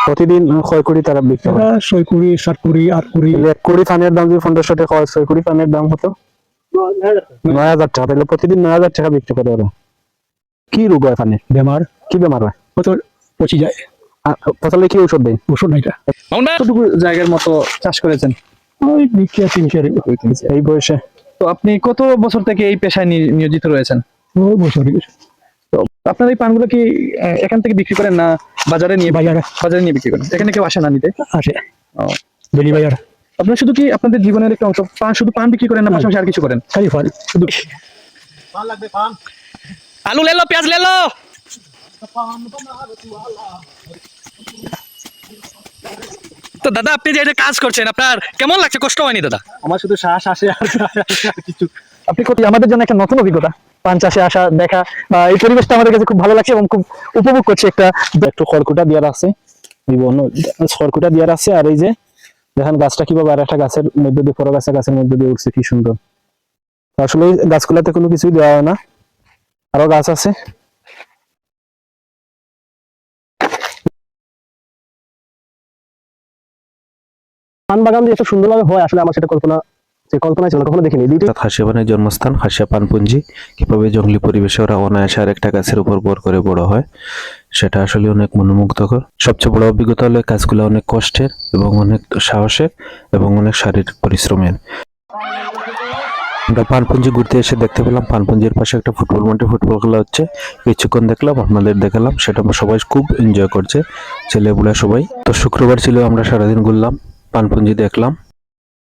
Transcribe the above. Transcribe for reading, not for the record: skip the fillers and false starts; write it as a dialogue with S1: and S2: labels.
S1: প্রতিদিন কয় কোটি তারা বিক্রি করে?
S2: 6 কোটি 7 কোটি 8 কোটি।
S1: 1 কোটি ফানের দাম যদি 1500 টাকা হয়, 6 কোটি ফানের দাম হতো 9000 টাকা। তাহলে প্রতিদিন 9000 টাকা বিক্রি করে ওরা। কি রোগ হয় ফানে?
S2: বেমার,
S1: কি বেমার হয়?
S2: ফসল পচি যায়।
S1: ফসলে কি ঔষধ দেয়?
S2: ওষুধ নাই।
S3: কতটুকু জায়গার মতো চাষ করেছেন?
S2: ওই বিক্রি 3
S1: এই বয়সে?
S3: তো আপনি কত বছর থেকে এই পেশায় নিয়োজিত রয়েছেন?
S2: ওই বছর।
S3: তো আপনার এই পানগুলো কি এখান থেকে বিক্রি করেন না বাজারে নিয়ে নিয়ে বিক্রি করেন? এখানে কেউ আসে না নিতে?
S2: আসে বেলি বাজার।
S3: আপনারা শুধু কি আপনাদের জীবনের একটা অংশ শুধু পান বিক্রি করেন না পাশাপাশি আর কিছু করেন?
S2: খালি ফল শুধু।
S3: পান লাগবে, পান, আলু লে লো, পেঁয়াজ লে লো। তো দাদা, আপনি যে এটা কাজ করছেন আপনার কেমন লাগছে? কষ্ট হয়নি দাদা?
S2: আমার শুধু শ্বাস আসে আর কিছু।
S1: আপনি আমাদের জন্য একটা নতুন অভিজ্ঞতা, পান চাষে আসা, দেখা, এই পরিবেশটা আমাদের কাছে খুব ভালো লাগছে এবং খুব উপভোগ করছি। একটু খড়কুটা দেওয়ার আছে, বিভিন্ন খড়কুটা দেওয়ার আছে। আর এই যে দেখেন গাছটা কিভাবে আর একটা গাছের মধ্যে দিয়ে, বড় গাছের মধ্যে দিয়ে উঠছে, কি সুন্দর। আসলে এই গাছগুলাতে কোনো কিছুই দেওয়া হয় না, আরো গাছ আছে। পান বাগান দিয়ে এত সুন্দরভাবে হয়, আসলে আমার সেটা কল্পনা ছিল, কখনো দেখিনি।
S4: খাসিয়া পানের জন্মস্থান খাসিয়া পানপুঞ্জি। কিভাবে জঙ্গলি পরিবেশে ওরা অনায়াসে আরেকটা গাছের উপর ভর করে বড় হয়, সেটা আসলে অনেক মনোমুগ্ধকর। সবচেয়ে বড় অভিজ্ঞতা হলো কাজগুলো অনেক কষ্টের এবং অনেক সাহসের এবং অনেক শারীরিক পরিশ্রমের। আমরা পানপুঞ্জি ঘুরতে এসে দেখতে পেলাম পানপুঞ্জির পাশে একটা ফুটবল মাঠে ফুটবল খেলা হচ্ছে। কিছুক্ষণ দেখলাম, আপনাদের দেখালাম। সেটা সবাই খুব এনজয় করছে, ছেলেপুলা সবাই। তো শুক্রবার ছিল, আমরা সারাদিন ঘুরলাম, পানপুঞ্জি দেখলাম।